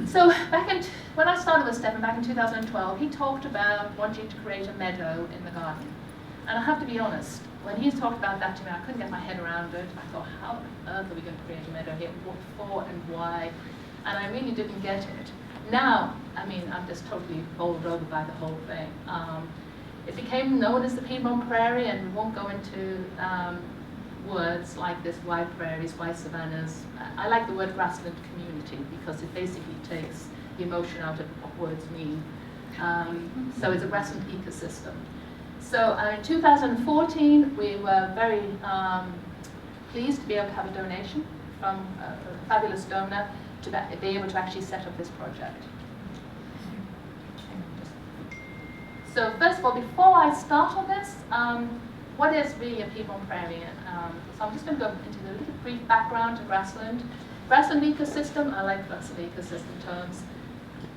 So when I started with Stephen back in 2012, he talked about wanting to create a meadow in the garden. And I have to be honest, when he talked about that to me, I couldn't get my head around it. I thought, how on earth are we going to create a meadow here? What for and why? And I really didn't get it. Now, I mean, I'm just totally bowled over by the whole thing. It became known as the Piedmont Prairie, and we won't go into words like this, wide prairies, wide savannas. I like the word grassland community because it basically takes the emotion out of what words mean. So it's a grassland ecosystem. So in 2014, we were very pleased to be able to have a donation from a fabulous donor to be able to actually set up this project. So first of all, before I start on this, what is really a Piedmont Prairie? So I'm just going to go into a little brief background to grassland. Grassland ecosystem, I like grassland ecosystem terms.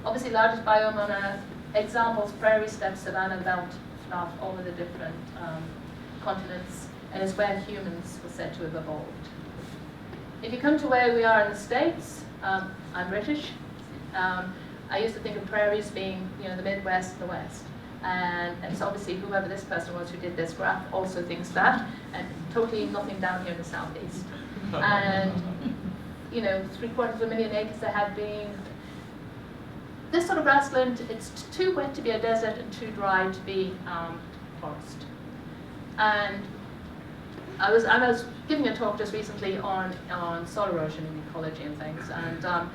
Obviously largest biome on Earth. Examples, prairie, steppe, savanna, veld, flat, all of the different continents, and it's where humans were said to have evolved. If you come to where we are in the States, I'm British. I used to think of prairies being, the Midwest and the West. And it's obviously whoever this person was who did this graph also thinks that, and totally nothing down here in the southeast. And 750,000 acres there had been. This sort of grassland, it's too wet to be a desert and too dry to be forest. And I was giving a talk just recently on soil erosion and ecology and things, and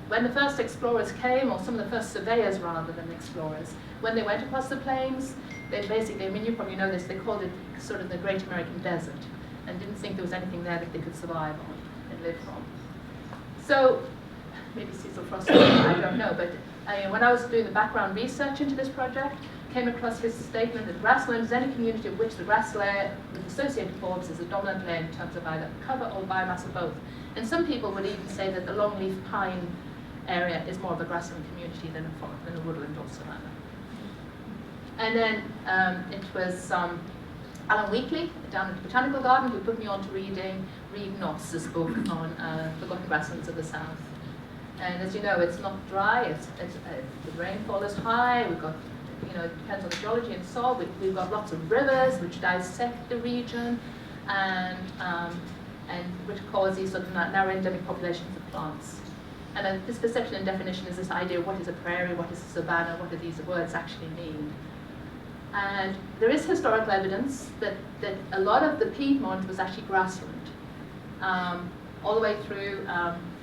when the first explorers came, or some of the first surveyors rather than explorers, when they went across the plains, they basically, you probably know this, they called it sort of the Great American Desert, and didn't think there was anything there that they could survive on and live from. So, maybe Cecil Frost, I don't know, but when I was doing the background research into this project, came across his statement that grassland is any community of which the grass layer with associated forbs is a dominant layer in terms of either cover or biomass or both. And some people would even say that the longleaf pine area is more of a grassland community than a woodland or savanna. And then it was Alan Weekly down at the Botanical Garden who put me on to read Knoss's book on forgotten grasslands of the South. And as you know, it's not dry, the rainfall is high, we've got, it depends on the geology and soil, we've got lots of rivers which dissect the region and which cause these sort of narrow endemic populations of plants. And this perception and definition is this idea of what is a prairie, what is a savanna, what do these words actually mean. And there is historical evidence that a lot of the Piedmont was actually grassland, all the way through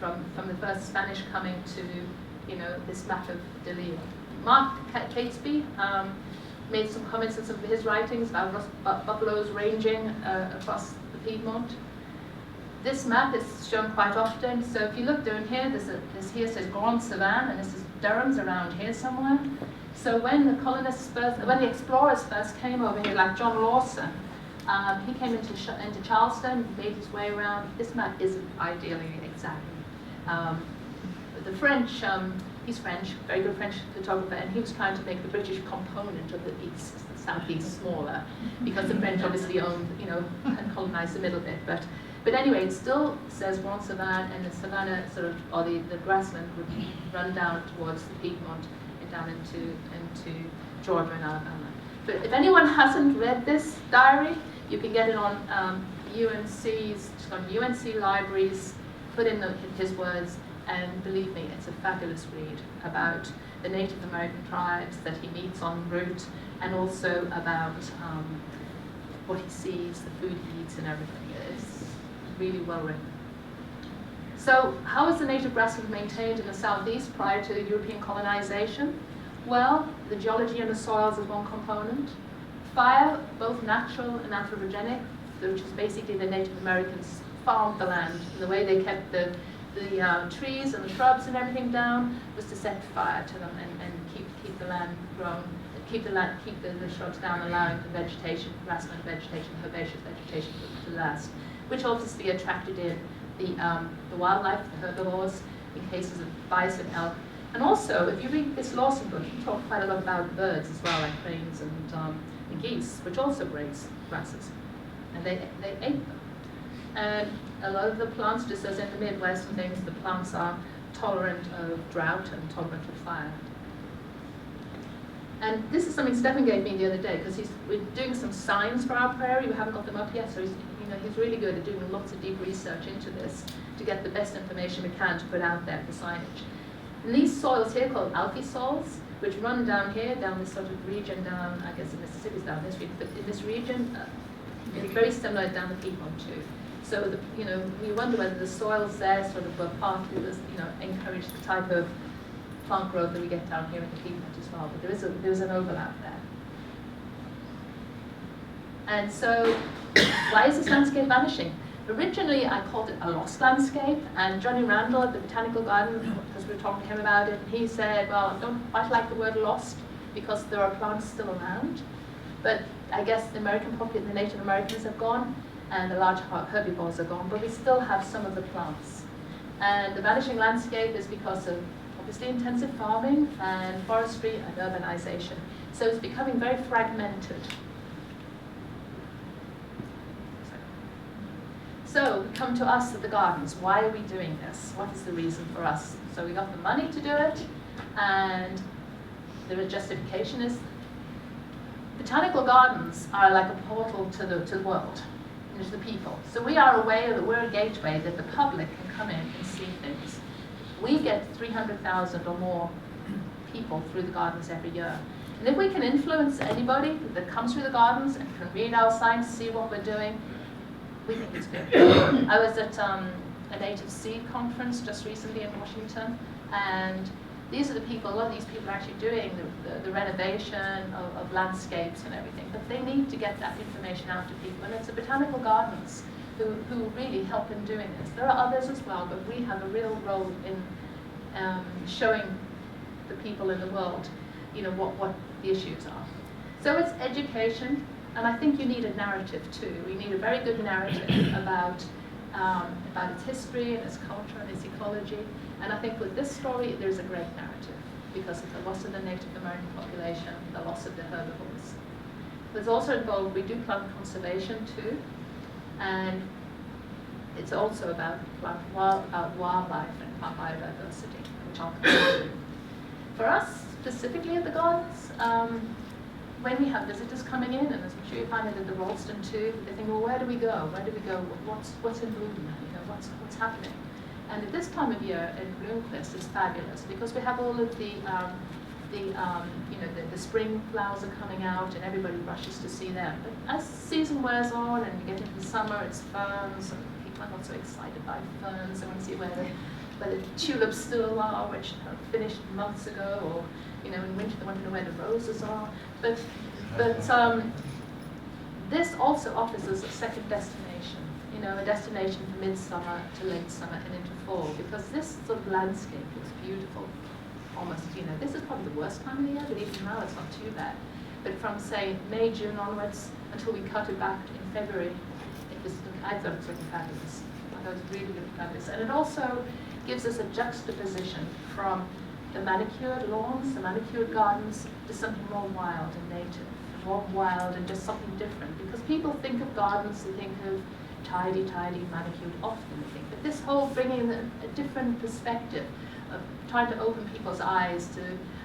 from the first Spanish coming to this map of Delisle. Mark Catesby made some comments in some of his writings about buffaloes ranging across the Piedmont. This map is shown quite often. So if you look down here, this here says Grand Savanne, and this is Durham's around here somewhere. So when the explorers first came over here, like John Lawson, he came into Charleston, made his way around. This map isn't ideally exact. The French, he's French, very good French photographer, and he was trying to make the British component of the east, the southeast, smaller, because the French obviously owned, and colonized the middle bit. But anyway, it still says Grand Savanne, and the savanna or the grassland would run down towards the Piedmont and down into Georgia and Alabama. But if anyone hasn't read this diary, you can get it on UNC's, it's on UNC libraries, put in his words, and believe me, it's a fabulous read about the Native American tribes that he meets en route, and also about what he sees, the food he eats, and everything. It's really well written. So how was the native grassland maintained in the southeast prior to European colonization? Well, the geology and the soils is one component. Fire, both natural and anthropogenic, which is basically the Native Americans farmed the land. And the way they kept the trees and the shrubs and everything down was to set fire to them and keep the land grown, keep the shrubs down, allowing the vegetation, grassland vegetation, herbaceous vegetation to last, which obviously attracted in the wildlife, the herbivores, in cases of bison, elk. And also, if you read this Lawson book, he talked quite a lot about birds as well, like cranes and geese, which also graze grasses. And they ate them. And a lot of the plants, just as in the Midwest and things, the plants are tolerant of drought and tolerant of fire. And this is something Stefan gave me the other day, because we're doing some signs for our prairie. We haven't got them up yet, so he's really good at doing lots of deep research into this to get the best information we can to put out there for signage. And these soils here, called alky soils, which run down here, down this sort of region, down, I guess the Mississippi's down this region, but in this region, it's very similar down the Piedmont too. So, we wonder whether the soils there sort of were partly, encourage the type of plant growth that we get down here in the Piedmont as well, but there is an overlap there. And so, why is this landscape vanishing? Originally, I called it a lost landscape, and Johnny Randall at the Botanical Garden, because we were talking to him about it, and he said, well, I don't quite like the word lost, because there are plants still around, but I guess the Native Americans have gone, and the large herbivores are gone, but we still have some of the plants. And the vanishing landscape is because of obviously intensive farming and forestry and urbanization. So it's becoming very fragmented. So come to us at the gardens. Why are we doing this? What is the reason for us? So we got the money to do it, and the justification is botanical gardens are like a portal to the world, to the people. So we are a way, we're a gateway that the public can come in and see things. We get 300,000 or more people through the gardens every year. And if we can influence anybody that comes through the gardens and can read our signs, see what we're doing, we think it's good. I was at a native seed conference just recently in Washington, and these are the people, a lot of these people are actually doing the renovation of landscapes and everything, but they need to get that information out to people, and it's the botanical gardens who really help in doing this. There are others as well, but we have a real role in showing the people in the world, what the issues are. So it's education, and I think you need a narrative too. We need a very good narrative about its history and its culture and its ecology. And I think with this story, there's a great narrative because of the loss of the Native American population, the loss of the herbivores. There's also involved, we do plant conservation too, and it's also about wildlife and plant biodiversity, which I'll come to. For us, specifically at the gardens, when we have visitors coming in, and as I'm sure you find it at the Ralston too, they think, well, where do we go? Where do we go? What's in bloom? What's happening? And at this time of year in Bloomquist is fabulous because we have all of the spring flowers are coming out and everybody rushes to see them. But as the season wears on and you get into the summer, it's ferns, and people are not so excited by ferns. They want to see where the tulips still are, which finished months ago, or in winter they want to know where the roses are. But this also offers us a second destination. A destination from midsummer to late summer and into fall, because this sort of landscape looks beautiful. Almost, this is probably the worst time of the year, but even now it's not too bad. But from, say, May, June onwards, until we cut it back in February, I thought it was looking fabulous. I thought it was really, really fabulous. And it also gives us a juxtaposition from the manicured lawns, the manicured gardens, to something more wild and native, more wild and just something different. Because people think of gardens, they think of tidy, manicured often, I think. But this whole bringing a different perspective of trying to open people's eyes to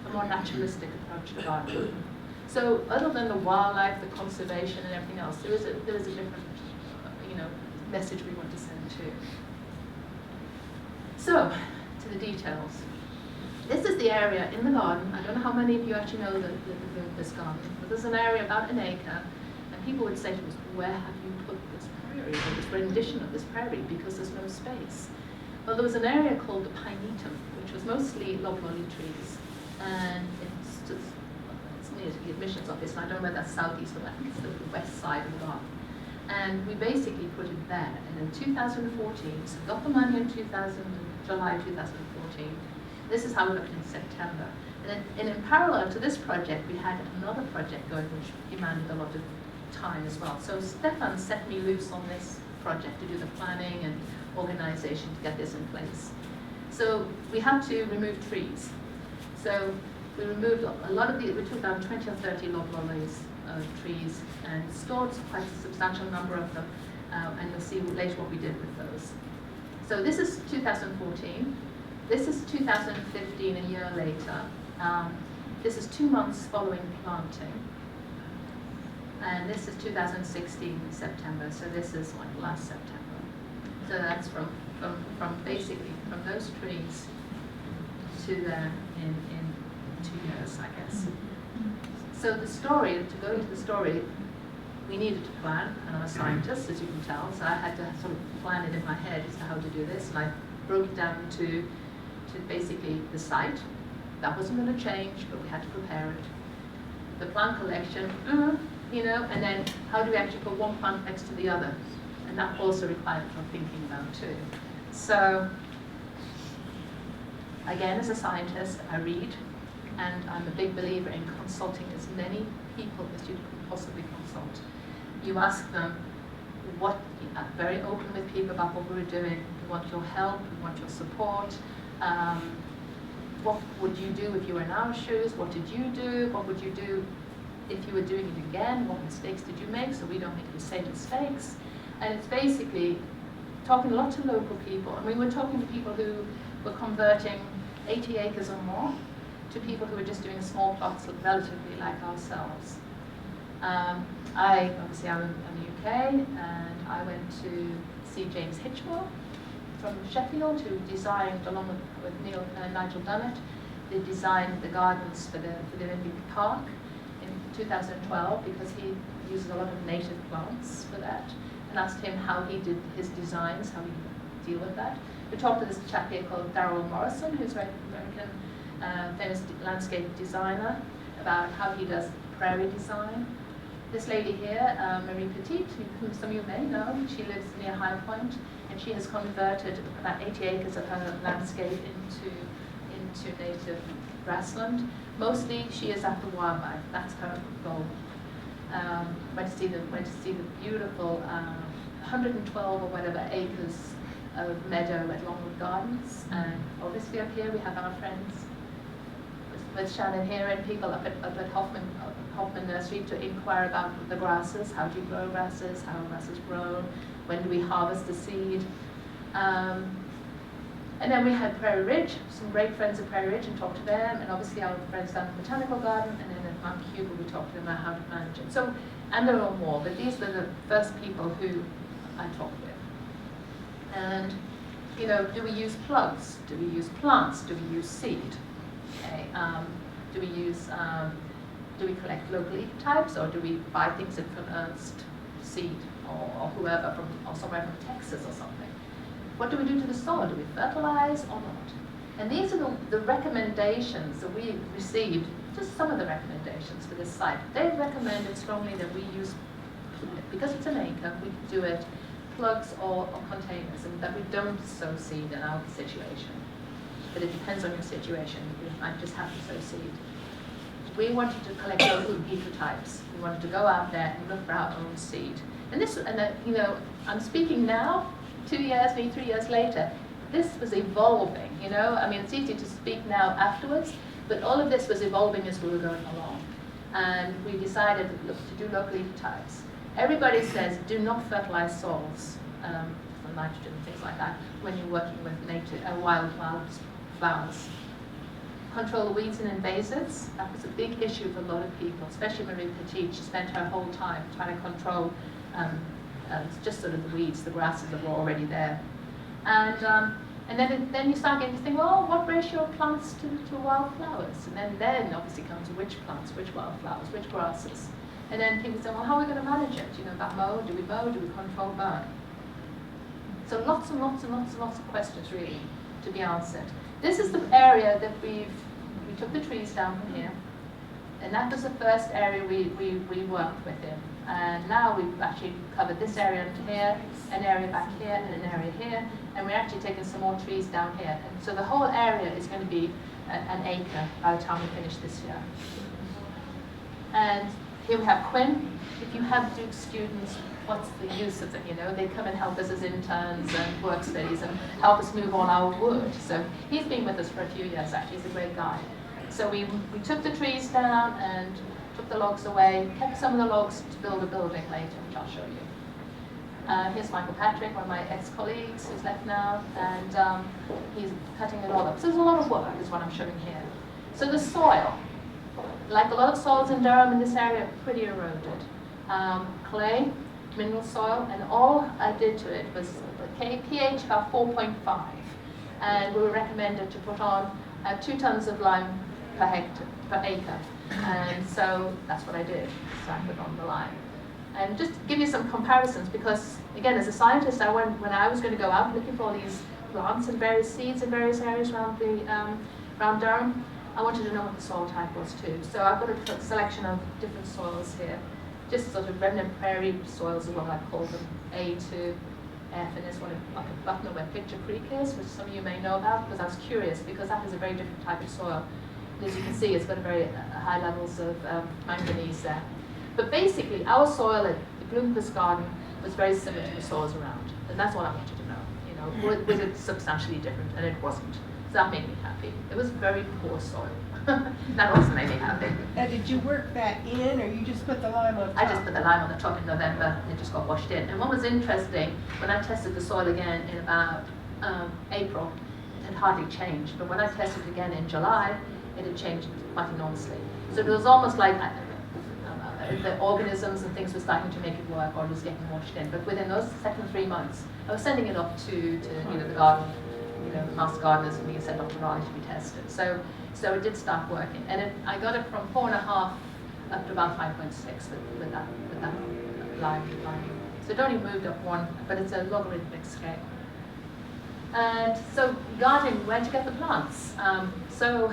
a more naturalistic approach to gardening. So other than the wildlife, the conservation and everything else, there is a different message we want to send too. So, to the details. This is the area in the garden. I don't know how many of you actually know this garden, but there's an area about an acre, and people would say to us, where have you put this prairie, or this rendition of this prairie, because there's no space. Well, there was an area called the Pinetum, which was mostly loblolly trees, and it's near to the admissions office, and I don't know whether that's southeast or west, it's the west side of the garden. And we basically put it there, and in 2014, so we got the money in July 2014. This is how it looked in September. And in parallel to this project, we had another project going, which demanded a lot of time as well. So Stefan set me loose on this project to do the planning and organization to get this in place. So we had to remove trees. So we removed a lot of we took down 20 or 30 loblollies trees and stored quite a substantial number of them, and you'll see later what we did with those. So this is 2014. this is 2015, a year later. This is 2 months following planting. And this is 2016, September, so this is what, last September. So that's from basically from those trees to then in 2 years, I guess. So the story, to go into the story, we needed to plan, and I'm a scientist, as you can tell, so I had to sort of plan it in my head as to how to do this, and I broke it down to basically the site. That wasn't going to change, but we had to prepare it. The plant collection, you know, and then how do we actually put one plant next to the other? And that also required some thinking about too. So, again, as a scientist, I read, and I'm a big believer in consulting as many people as you can possibly consult. You ask them very open with people about what we were doing. We want your help, we want your support. What would you do if you were in our shoes? What did you do? What would you do if you were doing it again? What mistakes did you make so we don't make the same mistakes? And it's basically talking a lot to local people. I mean, we're talking to people who were converting 80 acres or more to people who were just doing small plots relatively like ourselves. Obviously I'm in the UK, and I went to see James Hitchwell from Sheffield, who designed, along with Nigel Dunnett, they designed the gardens for the Renwick Park in 2012, because he uses a lot of native plants for that, and asked him how he did his designs, how he deal with that. We talked to this chap here called Darryl Morrison, who's an American famous landscape designer, about how he does prairie design. This lady here, Marie Petit, who some of you may know, she lives near High Point, and she has converted about 80 acres of her landscape into native grassland. Mostly she is after wildlife, that's her goal. Went to see the beautiful 112 or whatever acres of meadow at Longwood Gardens, and obviously up here we have our friends with Shannon here and people up at Hoffman Nursery to inquire about the grasses. How do you grow grasses? How are grasses grown? When do we harvest the seed? And then we had Prairie Ridge, some great friends at Prairie Ridge, and talked to them, and obviously our friends down at the Botanical Garden, and then at Mount Cuba we talked to them about how to manage it. So, and there are more, but these were the first people who I talked with. And, you know, do we use plugs? Do we use plants? Do we use seed? Okay. Do we collect locally types, or do we buy things from Ernst Seed or whoever or somewhere from Texas or something? What do we do to the soil? Do we fertilize or not? And these are the recommendations that we received, just some of the recommendations for this site. They recommended strongly that we use, because it's an acre, we do it plugs or containers, and that we don't sow seed in our situation. But it depends on your situation. You might just have to sow seed. We wanted to collect local ecotypes. We wanted to go out there and look for our own seed. And this, you know, I'm speaking now, 2 years, maybe 3 years later. This was evolving, you know. I mean, it's easy to speak now afterwards, but all of this was evolving as we were going along. And we decided to do local ecotypes. Everybody says do not fertilize soils for nitrogen and things like that when you're working with native wild flowers. Control the weeds and invasives. That was a big issue for a lot of people, especially Marie Petit. She spent her whole time trying to control just sort of the weeds, the grasses that were already there. And then you start getting to think, well, what ratio of plants to wildflowers? And then obviously comes which plants, which wildflowers, which grasses. And then people say, well, how are we going to manage it? You know, about mow, do we control burn? So lots and lots and lots and lots of questions really to be answered. This is the area that we took the trees down from here, and that was the first area we worked with him. And now we've actually covered this area into here, an area back here, and an area here, and we're actually taking some more trees down here. And so the whole area is going to be an acre by the time we finish this year. And here we have Quinn. If you have Duke students, what's the use of them? You know, they come and help us as interns and work studies and help us move all our wood. So he's been with us for a few years, actually. He's a great guy. So we took the trees down and took the logs away, kept some of the logs to build a building later, which I'll show you. Here's Michael Patrick, one of my ex-colleagues who's left now, and he's cutting it all up. So there's a lot of work is what I'm showing here. So the soil, like a lot of soils in Durham in this area, pretty eroded. Clay, mineral soil, and all I did to it was the pH about 4.5, and we were recommended to put on 2 tons of lime per acre, and so that's what I did. So I put on the lime. And just to give you some comparisons, because again, as a scientist, when I was going to go out looking for all these plants and various seeds in various areas around Durham, I wanted to know what the soil type was too. So I've got a selection of different soils here, just sort of Piedmont Prairie soils is what I call them, A to F, and there's one like a button where Picture Creek is, which some of you may know about, because I was curious, because that is a very different type of soil. And as you can see, it's got very high levels of manganese there. But basically, our soil at the Bloomquist Garden was very similar to the soils around, and that's what I wanted to know. You know, was it substantially different? And it wasn't. So that made me happy. It was very poor soil. That also made me happy. Now, did you work that in, or you just put the lime on top? I just put the lime on the top in November, and it just got washed in. And what was interesting, when I tested the soil again in about April, it had hardly changed. But when I tested it again in July, it had changed quite enormously. So it was almost like the organisms and things were starting to make it work, or it was getting washed in. But within those second 3 months, I was sending it off to the garden, the master gardeners, and we sent off to Raleigh to be tested. So it did start working, and I got it from 4.5 up to about 5.6 with that lime. So it only moved up 1, but it's a logarithmic scale. And so gardening, where to get the plants? So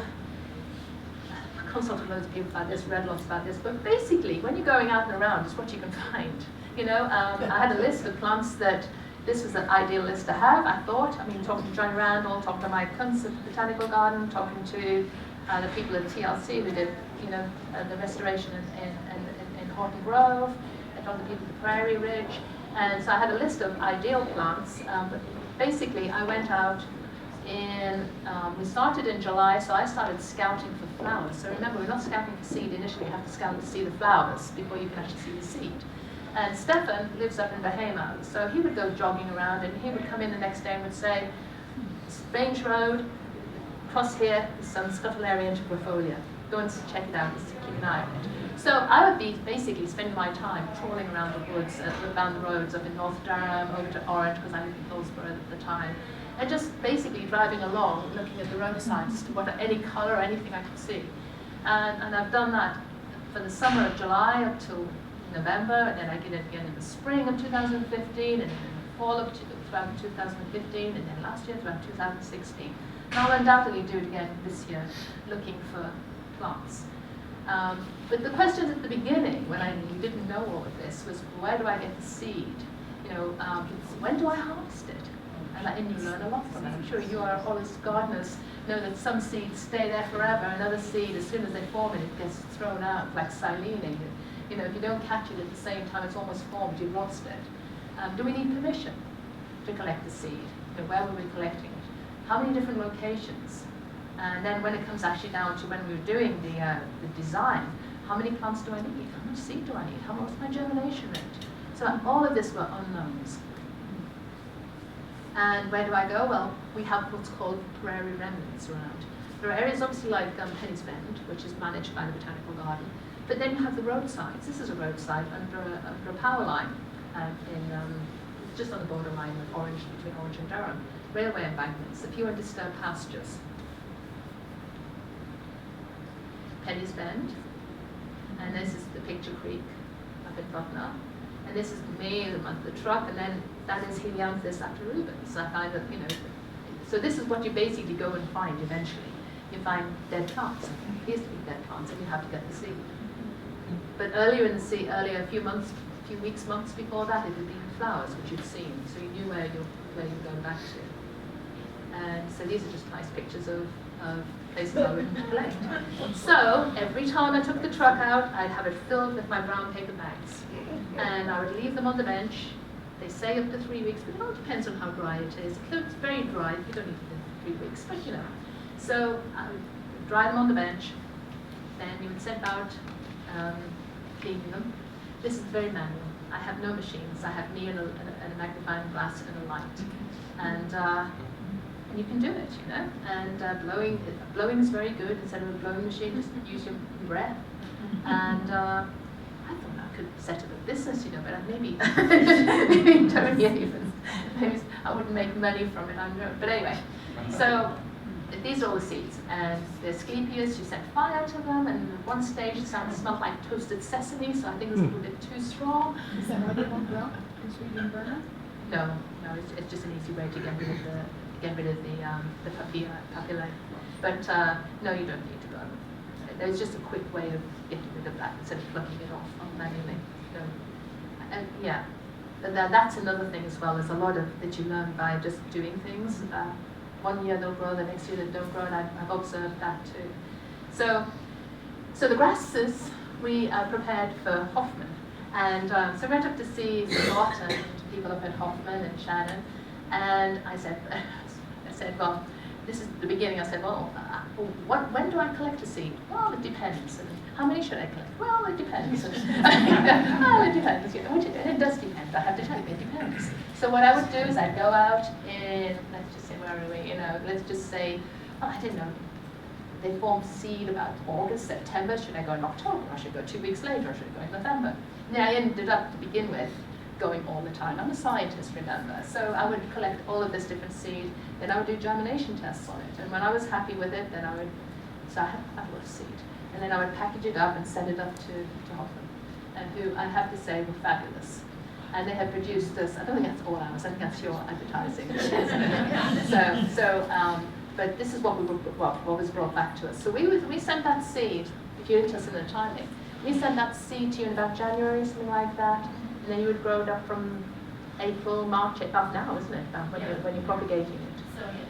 I consulted loads of people about this, read lots about this, but basically, when you're going out and around, it's what you can find. I had a list of plants that this was an ideal list to have, I thought. I mean, talking to John Randall, talking to Mike Kuntz at the Botanical Garden, talking to the people at TLC who did, the restoration in Horton Grove, and talking to people at the Prairie Ridge. And so I had a list of ideal plants, but basically I went out we started in July, so I started scouting for flowers. So remember, we're not scouting for seed initially, you have to scout to see the flowers before you can actually see the seed. And Stefan lives up in Bahama, so he would go jogging around, and he would come in the next day and would say, Range Road, cross here, there's some Scutellaria intergrafolia. Go and check it out, keep an eye on it. So I would be basically spending my time trawling around the woods, around the roads up in North Durham, over to Orange, because I lived in Hillsborough at the time, and just basically driving along, looking at the roadsides, what any colour or anything I could see. And I've done that for the summer of July up till November, and then I did it again in the spring of 2015, and in the fall of 2015, and then last year throughout 2016. And I'll undoubtedly do it again this year, looking for plants. But the questions at the beginning, when I didn't know all of this, was where do I get the seed? When do I harvest it? And you learn a lot from it. I'm sure you are, all as gardeners, know that some seeds stay there forever, another seed, as soon as they form it gets thrown out, like silening. If you don't catch it at the same time it's almost formed, you've lost it. Do we need permission to collect the seed? Where were we collecting it? How many different locations? And then when it comes actually down to when we were doing the design, how many plants do I need? How much seed do I need? What's my germination rate? So all of this were unknowns. And where do I go? Well, we have what's called prairie remnants around. There are areas obviously like Penny's Bend, which is managed by the Botanical Garden, but then you have the roadsides. This is a roadside under a power line just on the borderline of Orange, between Orange and Durham. Railway embankments, a few undisturbed pastures. Penny's Bend, and this is the Picture Creek up in Butner. And this is me, the truck, and then that is Helianthus atrorubens. I find that, so this is what you basically go and find eventually. You find dead plants, appears to be dead plants, and you have to get the seed. But earlier in the a few weeks, months before that, it would be flowers, which you'd seen, so you knew where you're going back to. And so these are just nice pictures of places I would collect. So every time I took the truck out, I'd have it filled with my brown paper bags. And I would leave them on the bench. They say up to 3 weeks, but it all depends on how dry it is. If it's very dry, you don't need to do 3 weeks, but So I would dry them on the bench, then you would set about cleaning them. This is very manual. I have no machines. I have me and a magnifying glass and a light, and you can do it, you know. And blowing is very good. Instead of a blowing machine, just use your breath. And I thought I could set up a business, you know, but maybe don't even. Maybe I wouldn't make money from it. I don't know. But anyway, so these are all the seeds, and they're sleepiest. You set fire to them, and at one stage it smelled like toasted sesame, so I think it was a little bit too strong. Is that why they won't grow? Because we didn't burn them? No, it's just an easy way to get rid of the papillae. But no, you don't need to burn them. There's just a quick way of getting rid of that instead of plucking it off manually. So, and yeah, but that's another thing as well. There's a lot that you learn by just doing things. One year they'll grow, the next year they don't grow, and I've observed that too. So the grasses we prepared for Hoffman, and so we went up to see Scott and people up at Hoffman and Shannon, and I said, well, this is the beginning. I said, well, when do I collect a seed? Well, it depends. And how many should I collect? Well, it depends. Well, it depends. And it does depend. I have to tell you, it depends. So what I would do is I'd go out in, let's just say, where are we? You know, let's just say, oh, I didn't know. They formed seed about August, September. Should I go in October? Or should I go 2 weeks later? Or should I go in November? Yeah, I ended up, to begin with, going all the time. I'm a scientist, remember. So I would collect all of this different seed, then I would do germination tests on it. And when I was happy with it, then so I had quite a lot of seed. And then I would package it up and send it up to Hoffman, and who I have to say were fabulous. And they had produced this, I don't think that's all ours, I think that's your advertising. But this is what was brought back to us. So we sent that seed, if you're interested in the timing, we sent that seed to you in about January, something like that. And then you would grow it up from April, March, up now, isn't it? When you're propagating it.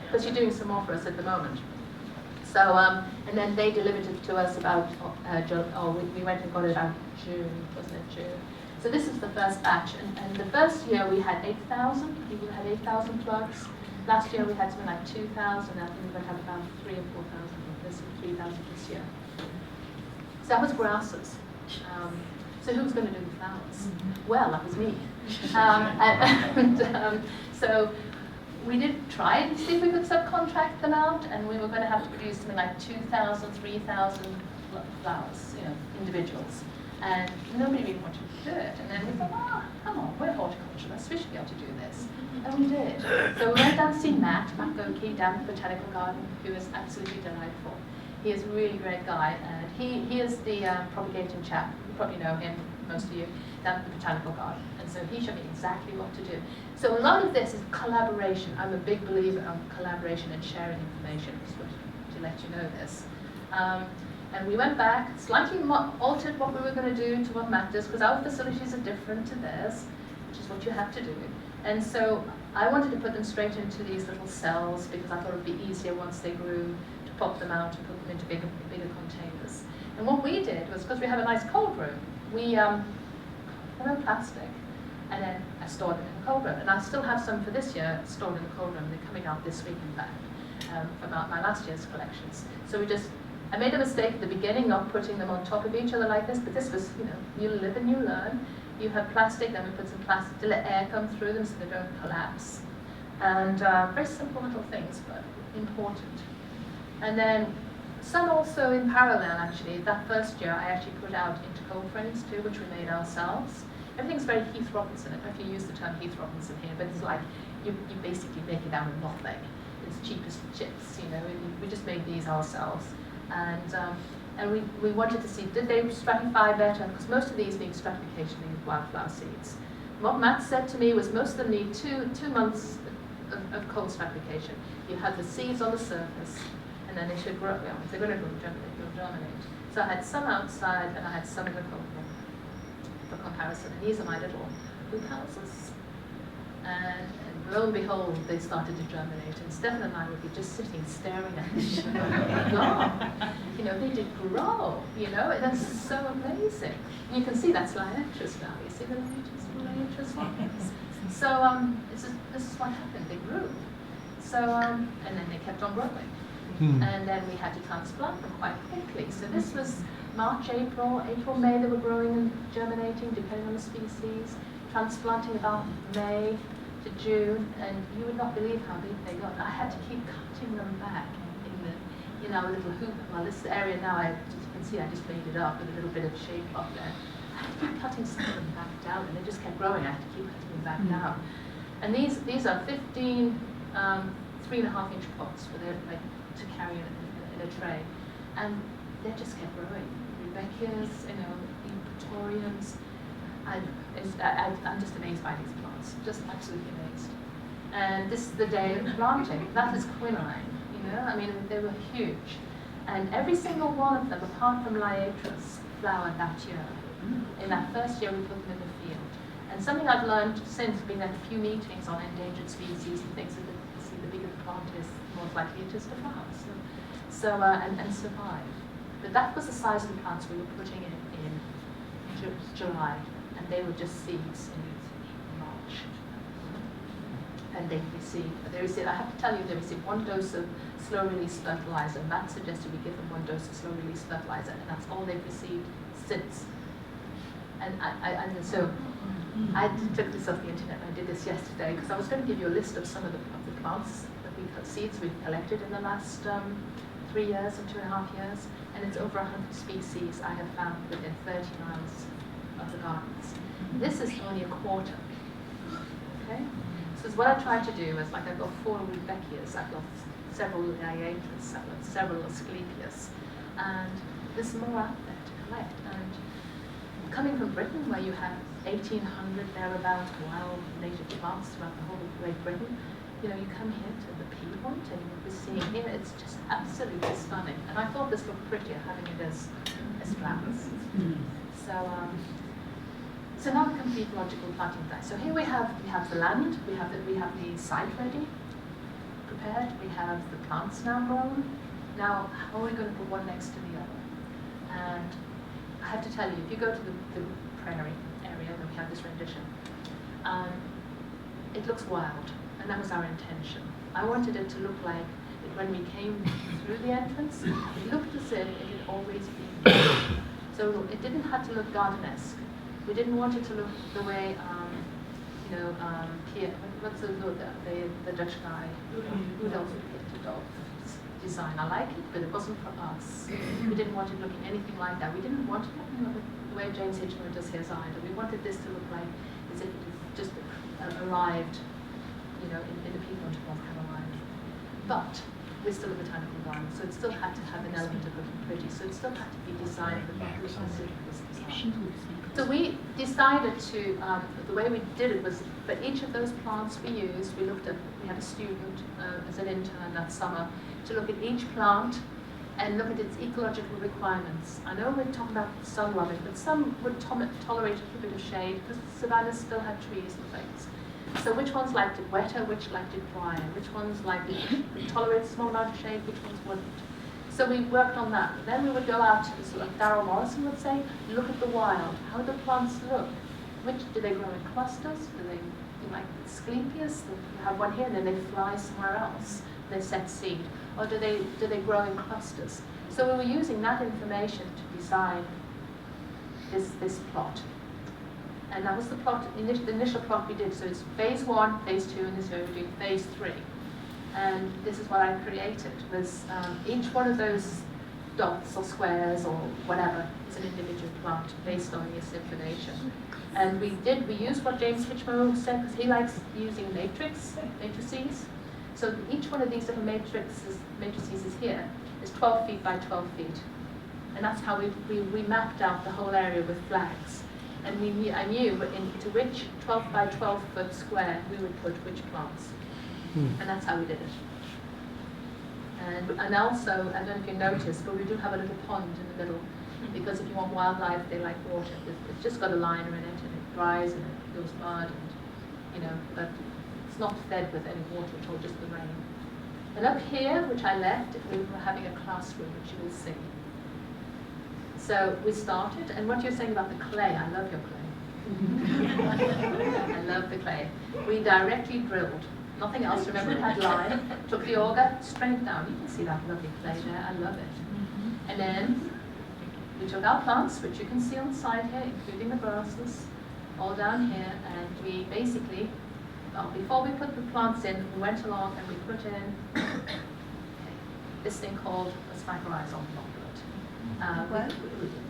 Because you're doing some more for us at the moment. So, and then they delivered it to us about, we went and got it about June, wasn't it, June? So this is the first batch. And the first year we had 8,000, people had 8,000 plugs. Last year we had something like 2,000, I think we're going to have about 3,000 or 4,000 this, 3,000 this year. So that was grasses. So who's going to do the flowers? Well, that was me. So we did try and see if we could subcontract them out, and we were going to have to produce something like 2,000, 3,000 flowers, you know, individuals. And nobody really wanted to do it. And then we thought, come on, we're horticulturalists, we should be able to do this. And we did. So we went down to see Matt Goki down at the Botanical Garden, who is absolutely delightful. He is a really great guy, and he is the propagating chap. You probably know him, most of you, down at the Botanical Garden. And so he showed me exactly what to do. So a lot of this is collaboration. I'm a big believer of collaboration and sharing information, just to let you know this. And we went back, slightly altered what we were going to do to what Matt does, because our facilities are different to theirs, which is what you have to do. And so I wanted to put them straight into these little cells, because I thought it would be easier once they grew to pop them out and put them into bigger containers. And what we did was, because we have a nice cold room, we have no plastic, and then I stored them in the cold room. And I still have some for this year stored in the cold room. They're coming out this week, in fact, from my last year's collections. So I made a mistake at the beginning not putting them on top of each other like this, but this was, you know, you live and you learn. You have plastic, then we put some plastic to let air come through them so they don't collapse. And very simple little things, but important. And then some also in parallel, actually. That first year, I actually put out into cold frames too, which we made ourselves. Everything's very Heath Robinson. I don't know if you use the term Heath Robinson here, but it's like you basically make it out of nothing. It's cheap as chips, you know. We just made these ourselves. And we wanted to see, did they stratify better? Because most of these need stratification, these wildflower seeds. What Matt said to me was most of them need two months of cold stratification. You have the seeds on the surface, and then they should grow. Well, if they're going to grow, they'll germinate. So I had some outside, and I had some in the cold room for comparison. And these are my little hoop houses. And lo and behold, they started to germinate. And Stefan and I would be just sitting staring at them. You know, they did grow, you know, that's so amazing. And you can see that's Liatrus now. You see the Liatrus ones? So this is what happened. They grew. So, and then they kept on growing. And then we had to transplant them quite quickly. So this was March, April, May they were growing and germinating, depending on the species. transplanting about May to June, and you would not believe how big they got. I had to keep cutting them back in our little hoop. Well, this area now, as you can see, I just made it up with a little bit of shade up there. I had to keep cutting some of them back down, and they just kept growing. I had to keep cutting them back down. And these are 15 3.5-inch pots for them to carry in a tray, and they just kept growing. Rebecca's, Praetorians. I'm just amazed by these plants, just absolutely amazed. And this is the day of planting. That is quinine, I mean, they were huge. And every single one of them, apart from Liatris, flowered that year. In that first year, we put them in the field. And something I've learned since, being at a few meetings on endangered species and things, is that the bigger the plant is, the more likely it is to flower. And survive. But that was the size of the plants we were putting in July, and they were just seeds in March. And they received, I have to tell you, they received 1 dose of slow-release fertilizer. Matt suggested we give them 1 dose of slow-release fertilizer, and that's all they've received since. And so I took this off the internet, and I did this yesterday, because I was going to give you a list of some of the plants that seeds we've collected in the last 3 years and 2.5 years, and it's over 100 species I have found within 30 miles of the gardens. This is only a quarter. Okay? So what I tried to do is, I've got 4 Rebeccias, I've got several Liatris, I've got several Asclepias, and there's more out there to collect. And coming from Britain, where you have 1,800 thereabouts wild native plants throughout the whole of Great Britain, you come here to the Piedmont, and what we're seeing here, it's just absolutely stunning. And I thought this looked prettier having it as flowers. So now we come to the ecological planting time. So here we have the land, we have the site ready, prepared, we have the plants now grown. Now, how are we going to put one next to the other? And I have to tell you, if you go to the prairie area where we have this rendition, it looks wild, and that was our intention. I wanted it to look like when we came through the entrance, it looked as if it had always been there. So it didn't have to look garden-esque. We didn't want it to look the way, what's the Dutch guy? Rudolph design. I like it, but it wasn't for us. We didn't want it looking anything like that. We didn't want it looking the way James Hitchner does his either. We wanted this to look like as if it had just arrived, in the Piedmont of North Carolina. But we're still a botanical garden, so it still had to have an element of looking pretty. So it still had to be designed with the specific design. So we decided to, the way we did it was, for each of those plants we used, we had a student as an intern that summer to look at each plant and look at its ecological requirements. I know we're talking about sun loving, but some would tolerate a little bit of shade because the savannas still had trees and things. So which ones liked it wetter, which liked it drier, which ones liked it tolerate a small amount of shade, which ones wouldn't. So we worked on that. Then we would go out, sort of Darryl Morrison would say, look at the wild. How do the plants look? Do they grow in clusters? Do they like Asclepias? You have one here and then they fly somewhere else. They set seed. Or do they grow in clusters? So we were using that information to design this plot. And that was the plot, the initial plot we did. So it's phase 1, phase 2, and this year we're doing phase 3. And this is what I created, was each one of those dots or squares or whatever is an individual plant based on this information. And we used what James Hitchner said, because he likes using matrices. So each one of these little matrices is here is 12 feet by 12 feet. And that's how we mapped out the whole area with flags. And I knew into which 12 by 12 foot square we would put which plants. And that's how we did it. And also, I don't know if you noticed, but we do have a little pond in the middle, because if you want wildlife, they like water. It's just got a liner in it, and it dries and it goes mud, and but it's not fed with any water at all, just the rain. And up here, which I left, we were having a classroom, which you will see. So we started, and what you're saying about the clay, I love your clay. I love the clay. We directly drilled. Nothing else. Remember, it had lime. Took the auger straight down. You can see that lovely clay there. I love it. And then we took our plants, which you can see on the side here, including the grasses, all down here, and we basically, well, before we put the plants in, we went along and we put in this thing called a mycorrhizal inoculant. What?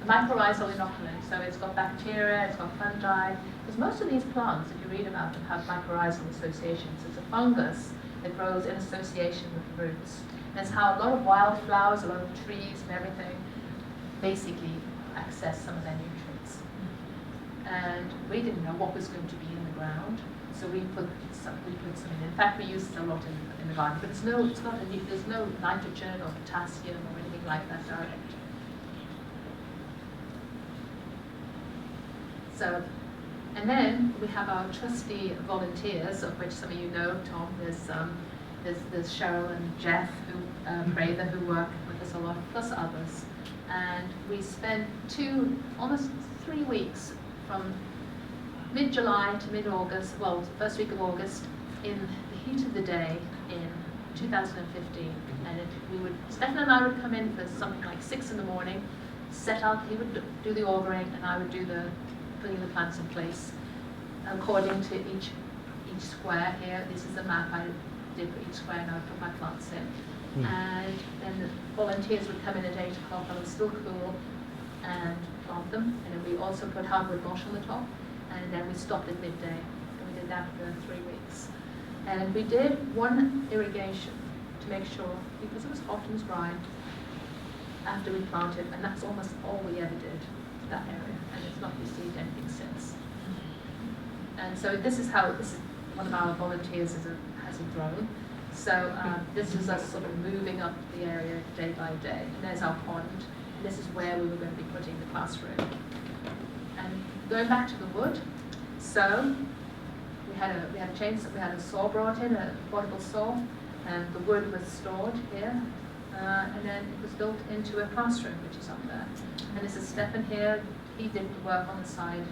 Mycorrhizal inoculant, so it's got bacteria, it's got fungi, because most of these plants, if you read about them, have mycorrhizal associations. It's a fungus that grows in association with the roots. That's how a lot of wildflowers, a lot of trees and everything basically access some of their nutrients. And we didn't know what was going to be in the ground, so we put some in. In fact, we use it a lot in the garden, but there's no nitrogen or potassium or anything like that direct. So, and then we have our trusty volunteers, of which some of you know, Tom. There's Cheryl and Jeff Prather, who work with us a lot, plus others. And we spent almost 3 weeks from mid-July to mid-August, well, first week of August, in the heat of the day in 2015. And Stefan and I would come in for something like 6 in the morning, set out, he would do the augering, and I would do putting the plants in place according to each square here. This is the map I did for each square, and I would put my plants in. And then the volunteers would come in at 8 o'clock when it was still cool and plant them. And then we also put hardwood mulch on the top. And then we stopped at midday. And we did that for 3 weeks. And we did one irrigation to make sure, because it was hot and was dry, after we planted. And that's almost all we ever did to that area. And it's not received anything since. And so this is one of our volunteers has a drone. So this is us sort of moving up the area day by day. And there's our pond. And this is where we were going to be putting the classroom. And going back to the wood, so we had a saw brought in, a portable saw, and the wood was stored here. And then it was built into a classroom, which is up there. And this is Stefan here. He did the work on the side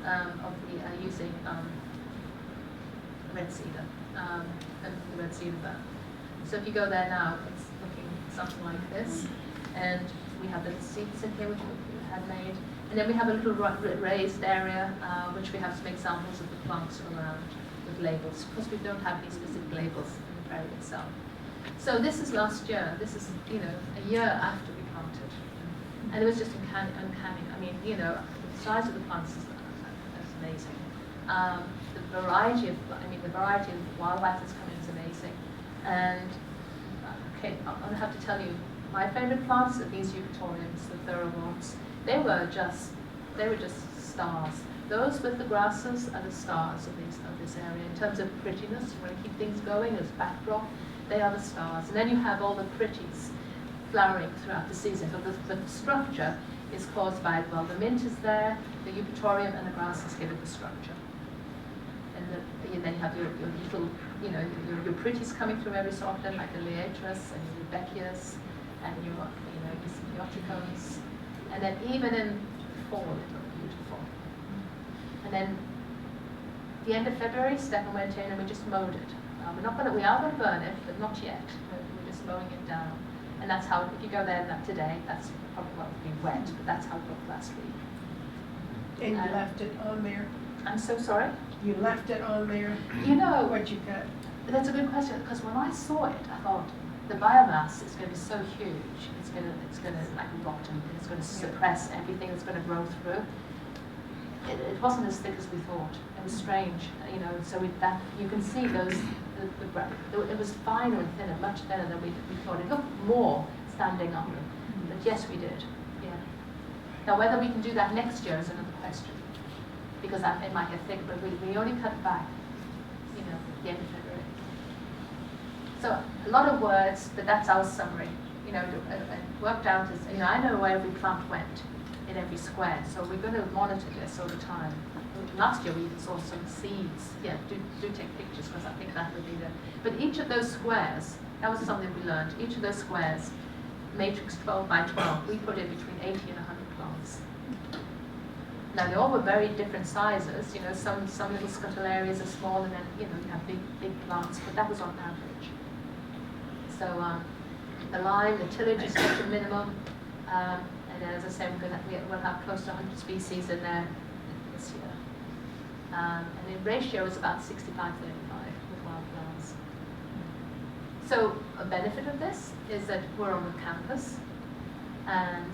of the using red cedar. And the red cedar burn. So if you go there now, it's looking something like this. And we have little seats in here which we had made. And then we have a little raised area which we have some examples of the plants around with labels, because we don't have any specific labels in the prairie itself. So this is last year. This is, a year after we planted. And it was just uncanny. I mean, the size of the plants is amazing. The variety of wildlife that's come in is amazing. And okay, I'll have to tell you, my favorite plants are these eupatoriums, the thoroughworts. They were just stars. Those with the grasses are the stars of this area in terms of prettiness. You want to keep things going as backdrop. They are the stars. And then you have all the pretties flowering throughout the season. But the structure is caused by, well, the mint is there, the eupatorium and the grasses give it the structure. And then you have your little, your pretties coming through every so often, like the liatris and your rudbeckias and your semioticums. And then even in fall, it looked beautiful. And then the end of February, Stefan went in and we just mowed it. We are going to burn it, but not yet. We're just mowing it down. And that's how, if you go there today, that's probably going to be wet, but that's how it looked last week. And you left it on there? I'm so sorry? You left it on there? What you got? That's a good question, because when I saw it, I thought, the biomass is going to be so huge, it's going to like rot and it's going to suppress everything that's going to grow through. It wasn't as thick as we thought. It was strange, so you can see those, it was finer and thinner, much thinner than we thought. It looked more standing up, but yes, we did, yeah. Now, whether we can do that next year is another question, because it might get thick, but we only cut back, at the end of February. So, a lot of words, but that's our summary. It worked out as, I know where every plant went in every square, so we're going to monitor this all the time. Last year we even saw some seeds. Yeah, do take pictures, because I think that would be but each of those squares, that was something we learned, each of those squares, matrix 12 by 12, we put in between 80 and 100 plants. Now they all were very different sizes, some little scuttle areas are small, and then, you have big plants, but that was on average. So the lime, the tillage is such a minimum, and then as I say, we'll have close to 100 species in there. this year. And the ratio is about 65-35 with wildflowers. So a benefit of this is that we're on the campus, and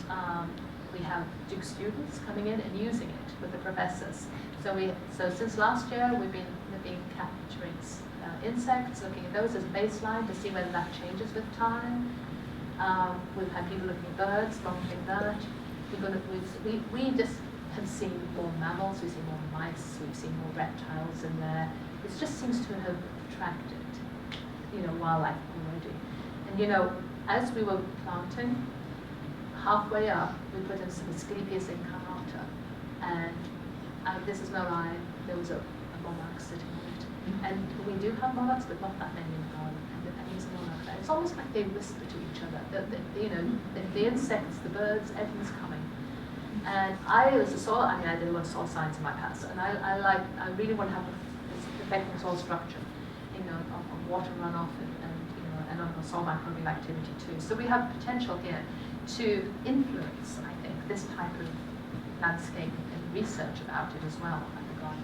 we have Duke students coming in and using it with the professors. So since last year, we've been capturing insects, looking at those as a baseline to see whether that changes with time. We've had people looking at birds, monitoring that. We just have seen more mammals, we've seen more mice, we've seen more reptiles in there. It just seems to have attracted, wildlife already. And as we were planting, halfway up, we put in some Asclepias incarnata, and this is no lie, there was a monarch sitting on it. And we do have monarchs, but not that many in the garden. And he's a monarch. And it's almost like they whisper to each other. The insects, the birds, everything's coming. And I did a lot of soil science in my past, and I really want to have this effect on soil structure, on water runoff and on soil microbial activity too. So we have potential here to influence, I think, this type of landscape and research about it as well at the garden.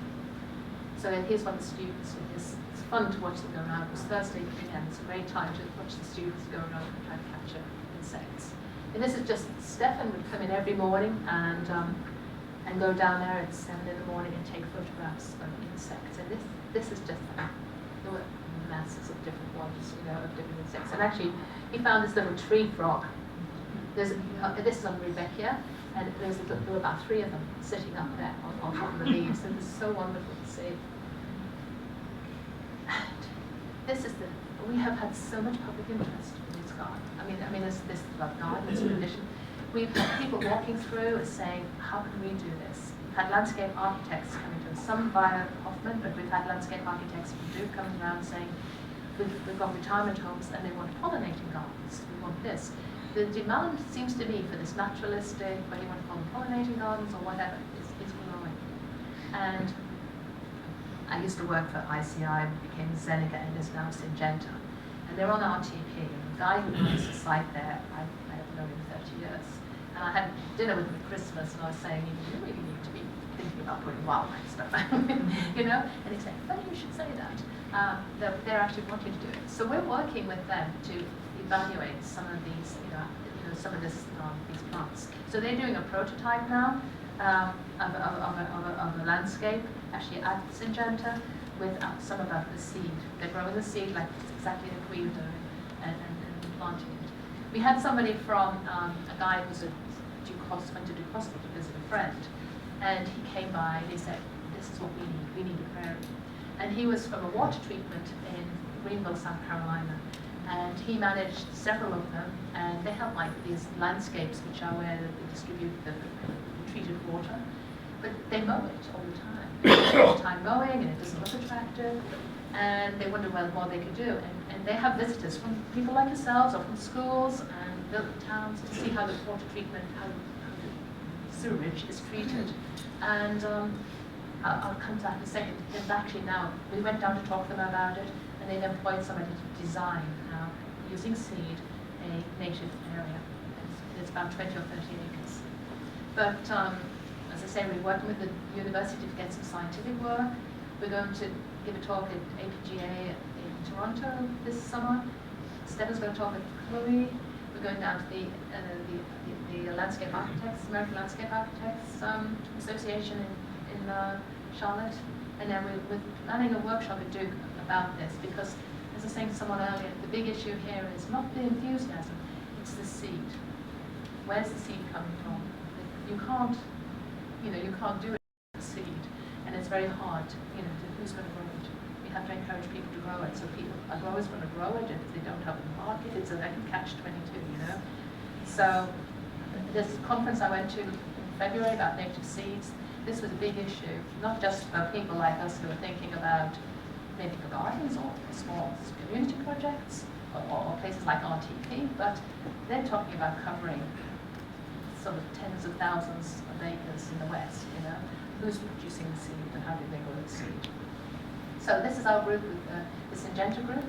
So here's one of the students. It's fun to watch them go around. It was Thursday PM. It's a great time to watch the students go around and try to capture insects. And this is just, Stefan would come in every morning and go down there at 7 in the morning and take photographs of insects. And this is just, there were masses of different ones, of different insects. And actually, he found this little tree frog. This is on Rebecca, and there were about 3 of them sitting up there on top of the leaves. And it was so wonderful to see. And we have had so much public interest in this garden. I mean, this about gardens in addition. We've had people walking through and saying, how can we do this? We've had landscape architects coming to us, some via Hoffman, but we've had landscape architects from Duke coming around saying, we've got retirement homes and they want pollinating gardens. We want this. The demand seems to be for this naturalistic, whether you want to call them pollinating gardens or whatever, is growing. And I used to work for ICI, became Zeneca, and is now Syngenta. And they're on RTP. And the guy who runs the site there, I have known him 30 years. And I had dinner with him at Christmas, and I was saying, you really need to be thinking about putting wildlife stuff out, And he said, funny you should say that. They're actually wanting to do it. So we're working with them to evaluate some of these, these plants. So they're doing a prototype now of a landscape, actually at Syngenta, with some of the seed. They're growing the seed like exactly like we were doing, and planting it. We had somebody from a guy who's went to Duke Hospital to visit a friend, and he came by and he said, "This is what we need. We need a prairie." And he was from a water treatment in Greenville, South Carolina. And he managed several of them, and they have like these landscapes which are where they distribute the treated water, but they mow it all the time. They spend all the time mowing, and it doesn't look attractive. And they wonder what more they could do. And they have visitors from people like yourselves, or from schools and village towns, to see how the water treatment, how the sewerage is treated. And I'll come to that in a second. And actually now, we went down to talk to them about it, and they've employed somebody to design using seed a native area. It's about 20 or 30 acres. But as I say, we're working with the university to get some scientific work. We're going to give a talk at APGA in Toronto this summer. Stefan's going to talk at Chloe. We're going down to the landscape architects, American Landscape Architects Association in Charlotte. And then we're planning a workshop at Duke about this, because as I was saying to someone earlier, the big issue here is not the enthusiasm, it's the seed. Where's the seed coming from? You can't do it with the seed, and it's very hard, who's going to grow it? We have to encourage people to grow it, so a grower's going to grow it, and if they don't have the market, it's a catch-22, So this conference I went to in February about native seeds, this was a big issue, not just for people like us who are thinking about maybe for gardens or small community projects or places like RTP, but they're talking about covering sort of tens of thousands of acres in the West, Who's producing the seed and how do they grow the seed? So this is our group, the Syngenta group.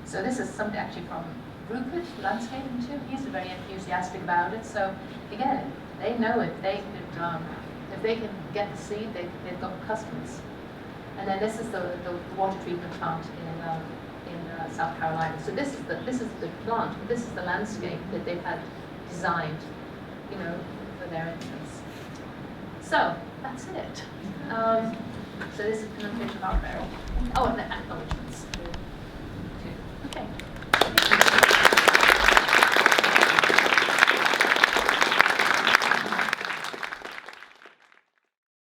So this is somebody actually from Rupert Landscaping too. He's very enthusiastic about it. So again, they know it. They could if they can get the seed, they've got customers. And then this is the water treatment plant in South Carolina. So this is the plant, this is the landscape that they've had designed, you know, for their entrance. So that's it. So this is connotation of our barrel. Oh, and the acknowledgement.